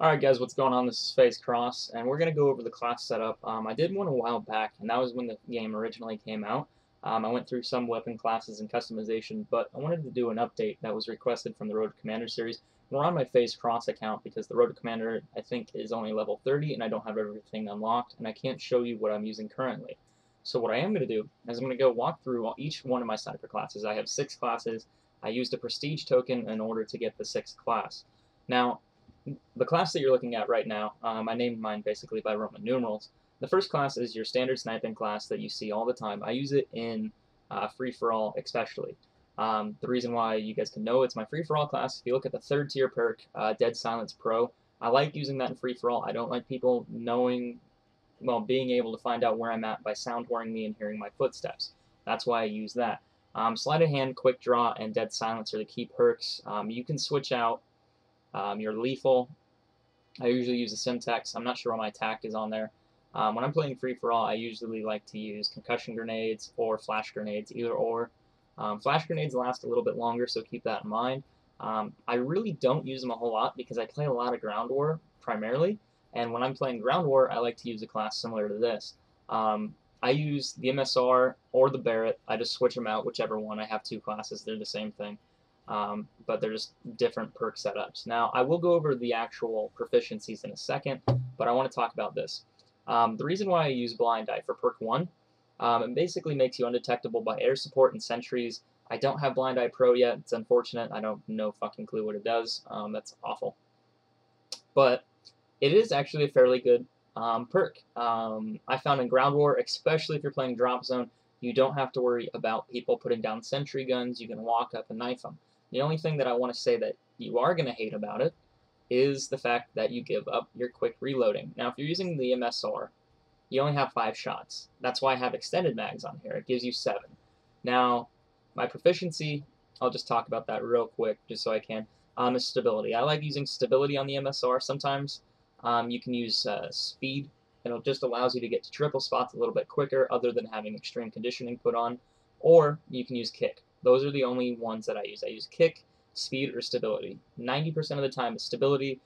Alright guys, what's going on? This is FaZe Kross, and we're going to go over the class setup. I did one a while back, and that was when the game originally came out. I went through some weapon classes and customization, but I wanted to do an update that was requested from the Road to Commander series. We're on my FaZe Kross account because the Road to Commander, I think, is only level 30, and I don't have everything unlocked, and I can't show you what I'm using currently. So what I am going to do is I'm going to go walk through each one of my sniper classes. I have 6 classes. I used a prestige token in order to get the 6th class. Now, the class that you're looking at right now, I named mine basically by Roman numerals. The first class is your standard sniping class that you see all the time. I use it in free-for-all especially. The reason why you guys can know it's my free-for-all class, if you look at the 3rd tier perk, Dead Silence Pro, I like using that in free-for-all. I don't like people knowing, well, being able to find out where I'm at by sound whoring me and hearing my footsteps. That's why I use that. Sleight of Hand, Quick Draw, and Dead Silence are the key perks. You can switch out your lethal. I usually use a Simtex. I'm not sure what my attack is on there. When I'm playing free-for-all, I usually like to use concussion grenades or flash grenades, either or. Flash grenades last a little bit longer, so keep that in mind. I really don't use them a whole lot because I play a lot of ground war primarily, and when I'm playing ground war, I like to use a class similar to this. I use the MSR or the Barrett. I just switch them out, whichever one. I have 2 classes. They're the same thing. But they're just different perk setups. Now, I will go over the actual proficiencies in a second, but I want to talk about this. The reason why I use Blind Eye for perk 1, it basically makes you undetectable by air support and sentries. I don't have Blind Eye Pro yet. It's unfortunate. I don't know fucking clue what it does. That's awful. But it is actually a fairly good perk. I found in Ground War, especially if you're playing Drop Zone, you don't have to worry about people putting down sentry guns. You can walk up and knife them. The only thing that I want to say that you are going to hate about it is the fact that you give up your quick reloading. Now, if you're using the MSR, you only have 5 shots. That's why I have extended mags on here. It gives you 7. Now, my proficiency, I'll just talk about that real quick just so I can, is stability. I like using stability on the MSR sometimes. You can use speed. It just allows you to get to triple spots a little bit quicker other than having extreme conditioning put on. Or you can use kick. Those are the only ones that I use. I use kick, speed, or stability. 90% of the time is stability.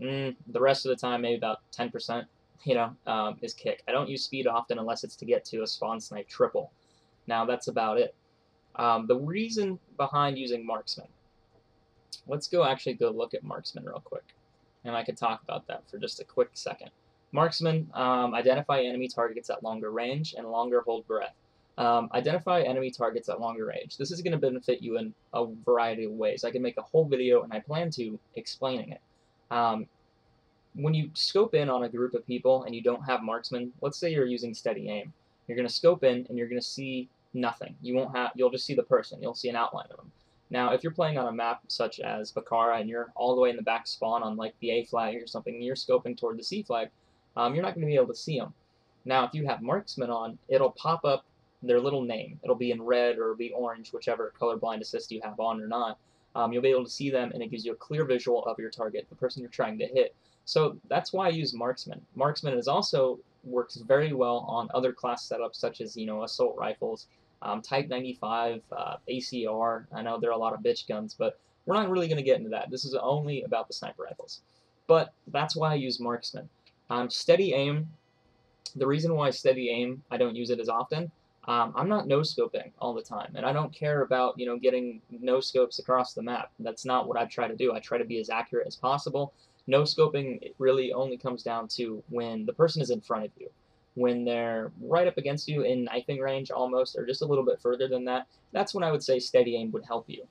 The rest of the time, maybe about 10%, is kick. I don't use speed often unless it's to get to a spawn snipe triple. Now, that's about it. The reason behind using marksman. Let's actually go look at marksman real quick. And I could talk about that for just a quick second. Marksman, identify enemy targets at longer range and longer hold breath. Identify enemy targets at longer range. This is going to benefit you in a variety of ways. I can make a whole video, and I plan to, explaining it. When you scope in on a group of people and you don't have marksman, let's say you're using steady aim. You're going to scope in and you're going to see nothing. You'll just see the person. You'll see an outline of them. Now, if you're playing on a map such as Bakara and you're all the way in the back spawn on like the A flag or something, and you're scoping toward the C flag, you're not going to be able to see them. Now, if you have marksman on, it'll pop up their little name. It'll be in red or it'll be orange, whichever colorblind assist you have on or not. You'll be able to see them, and it gives you a clear visual of your target, the person you're trying to hit. So that's why I use marksman. Marksman works very well on other class setups such as assault rifles, Type 95, ACR. I know there are a lot of bitch guns, but we're not really going to get into that. This is only about the sniper rifles. But that's why I use marksman. Steady aim. The reason why steady aim, I don't use it as often. I'm not no-scoping all the time, and I don't care about getting no-scopes across the map. That's not what I try to do. I try to be as accurate as possible. No-scoping really only comes down to when the person is in front of you. When they're right up against you in knifing range almost, or just a little bit further than that, that's when I would say steady aim would help you.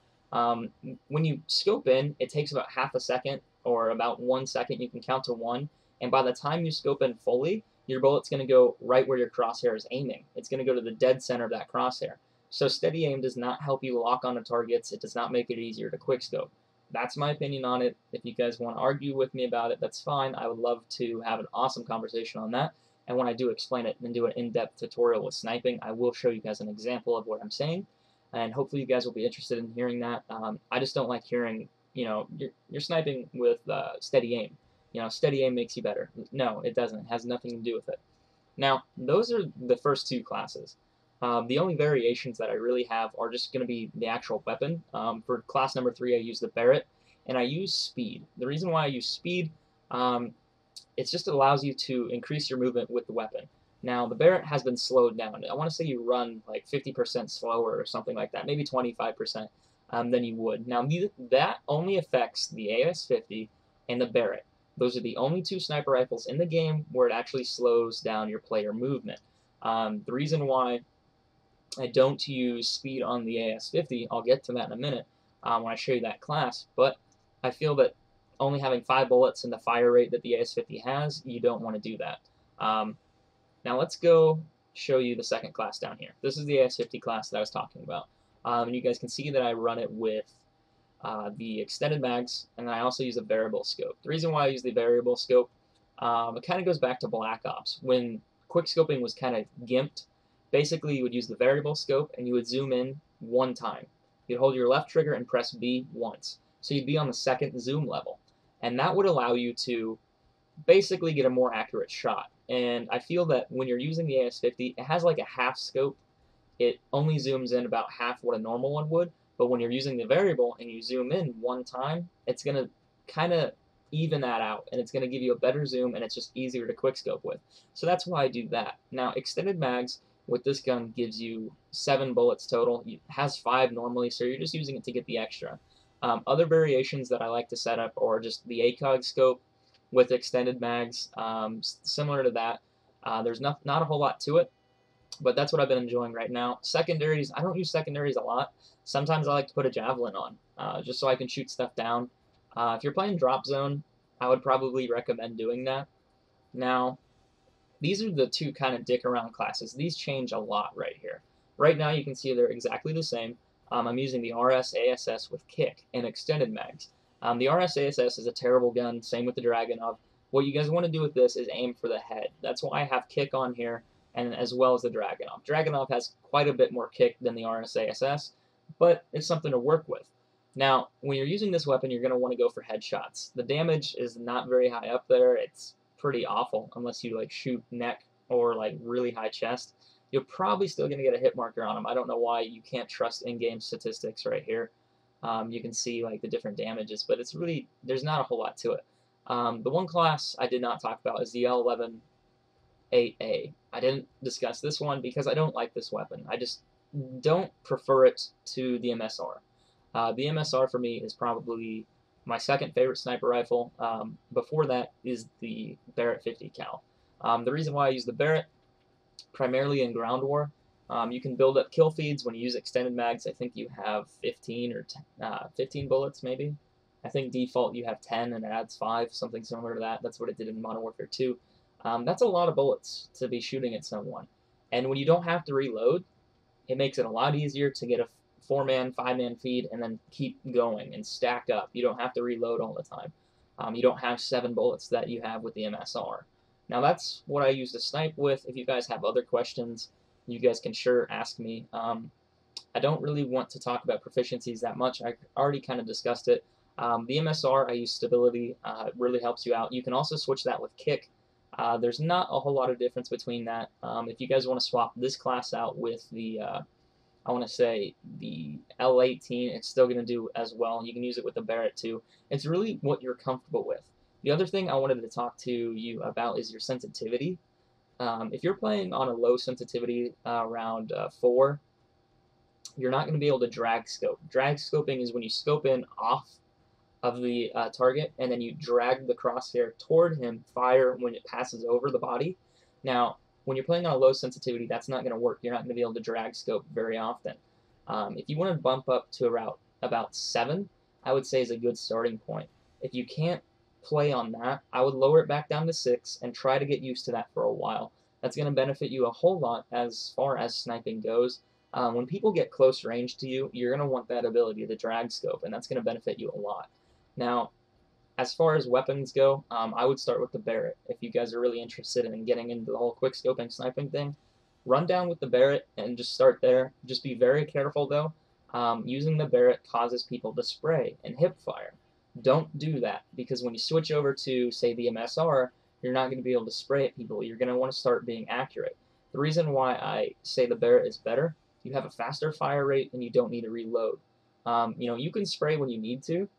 When you scope in, it takes about half a second or about 1 second. You can count to 1, and by the time you scope in fully, your bullet's going to go right where your crosshair is aiming. It's going to go to the dead center of that crosshair. So steady aim does not help you lock onto targets. It does not make it easier to quickscope. That's my opinion on it. If you guys want to argue with me about it, that's fine. I would love to have an awesome conversation on that. And when I do explain it and do an in-depth tutorial with sniping, I will show you guys an example of what I'm saying. And hopefully you guys will be interested in hearing that. I just don't like hearing, you're sniping with steady aim. Steady aim makes you better. No, it doesn't. It has nothing to do with it. Now, those are the first 2 classes. The only variations that I really have are just going to be the actual weapon. For class number 3, I use the Barrett, and I use speed. The reason why I use speed, It just allows you to increase your movement with the weapon. Now, the Barrett has been slowed down. I want to say you run like 50% slower or something like that, maybe 25% than you would. Now, that only affects the AS50 and the Barrett. Those are the only two sniper rifles in the game where it actually slows down your player movement. The reason why I don't use speed on the AS50, I'll get to that in a minute when I show you that class, but I feel that only having 5 bullets and the fire rate that the AS50 has, you don't want to do that. Now let's go show you the second class down here. This is the AS50 class that I was talking about. And you guys can see that I run it with the extended mags, and then I also use a variable scope. The reason why I use the variable scope, it kind of goes back to Black Ops. When quickscoping was kind of gimped, basically you would use the variable scope and you would zoom in one time. You'd hold your left trigger and press B once. So you'd be on the second zoom level. And that would allow you to basically get a more accurate shot. And I feel that when you're using the AS50, it has like a half scope. It only zooms in about half what a normal one would, but when you're using the variable and you zoom in one time, it's going to kind of even that out, and it's going to give you a better zoom, and it's just easier to quickscope with. So that's why I do that. Now, extended mags with this gun gives you 7 bullets total. It has 5 normally, so you're just using it to get the extra. Other variations that I like to set up are just the ACOG scope with extended mags, similar to that. There's not a whole lot to it, but that's what I've been enjoying right now. Secondaries, I don't use secondaries a lot. Sometimes I like to put a javelin on, just so I can shoot stuff down. If you're playing drop zone, I would probably recommend doing that. Now, these are the two kind of dick around classes. These change a lot right here. Right now you can see they're exactly the same. I'm using the RS ASS with kick and extended mags. The RS ASS is a terrible gun, same with the Dragunov. What you guys want to do with this is aim for the head. That's why I have kick on here, and as well as the Dragunov. Dragunov has quite a bit more kick than the RS ASS, but it's something to work with. Now, when you're using this weapon, you're going to want to go for headshots. The damage is not very high up there. It's pretty awful unless you like shoot neck or like really high chest. You're probably still going to get a hit marker on them. I don't know why you can't trust in-game statistics right here. You can see like the different damages, but it's really, there's not a whole lot to it. The one class I did not talk about is the L11-8A. I didn't discuss this one because I don't like this weapon. I just don't prefer it to the MSR. The MSR for me is probably my second favorite sniper rifle. Before that is the Barrett 50 cal. The reason why I use the Barrett, primarily in ground war, you can build up kill feeds when you use extended mags. I think you have 15 or 15 bullets maybe. I think default you have 10 and it adds 5, something similar to that. That's what it did in Modern Warfare 2. That's a lot of bullets to be shooting at someone. And when you don't have to reload, it makes it a lot easier to get a 4-man, 5-man feed and then keep going and stack up. You don't have to reload all the time. You don't have 7 bullets that you have with the MSR. Now that's what I use to snipe with. If you guys have other questions, you guys can sure ask me. I don't really want to talk about proficiencies that much. I already kind of discussed it. The MSR, I use stability. It really helps you out. You can also switch that with kick. There's not a whole lot of difference between that. If you guys want to swap this class out with the, I want to say the L18, it's still going to do as well. You can use it with the Barrett too. It's really what you're comfortable with. The other thing I wanted to talk to you about is your sensitivity. If you're playing on a low sensitivity around 4, you're not going to be able to drag scope. Drag scoping is when you scope in off of the target and then you drag the crosshair toward him, fire when it passes over the body. Now, when you're playing on a low sensitivity, that's not going to work. You're not going to be able to drag scope very often. If you want to bump up to about 7, I would say is a good starting point. If you can't play on that, I would lower it back down to 6 and try to get used to that for a while. That's going to benefit you a whole lot as far as sniping goes. When people get close range to you, you're going to want that ability to drag scope, and that's going to benefit you a lot. Now, as far as weapons go, I would start with the Barrett. If you guys are really interested in getting into the whole quickscoping sniping thing, run down with the Barrett and just start there. Just be very careful though. Using the Barrett causes people to spray and hip fire. Don't do that, because when you switch over to, say, the MSR, you're not going to be able to spray at people. You're going to want to start being accurate. The reason why I say the Barrett is better, you have a faster fire rate and you don't need to reload. You can spray when you need to,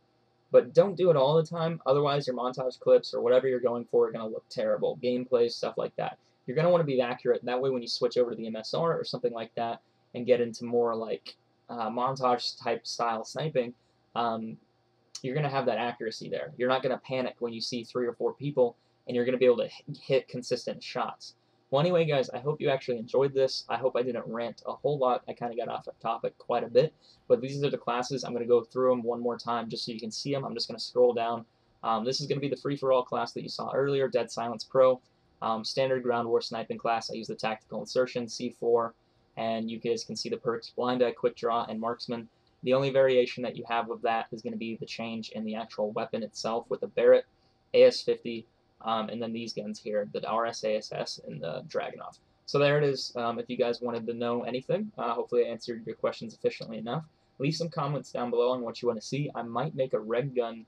but don't do it all the time. Otherwise, your montage clips or whatever you're going for are going to look terrible. Gameplay, stuff like that. You're going to want to be accurate. That way, when you switch over to the MSR or something like that and get into more like montage type style sniping, you're going to have that accuracy there. You're not going to panic when you see 3 or 4 people, and you're going to be able to hit consistent shots. Well, anyway, guys, I hope you actually enjoyed this. I hope I didn't rant a whole lot. I kind of got off topic quite a bit, but these are the classes. I'm going to go through them one more time just so you can see them. I'm just going to scroll down. This is going to be the free-for-all class that you saw earlier, Dead Silence Pro. Standard ground war sniping class. I use the tactical insertion, C4, and you guys can see the perks, Blind Eye, Quick Draw, and Marksman. The only variation that you have of that is going to be the change in the actual weapon itself with the Barrett, AS50, and then these guns here, the RS-ASS and the Dragunov. So there it is. If you guys wanted to know anything, hopefully I answered your questions efficiently enough. Leave some comments down below on what you want to see. I might make a red gun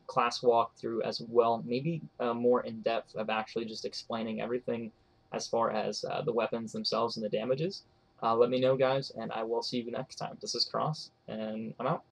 class walkthrough as well, maybe more in-depth of actually just explaining everything as far as the weapons themselves and the damages. Let me know, guys, and I will see you next time. This is Kross, and I'm out.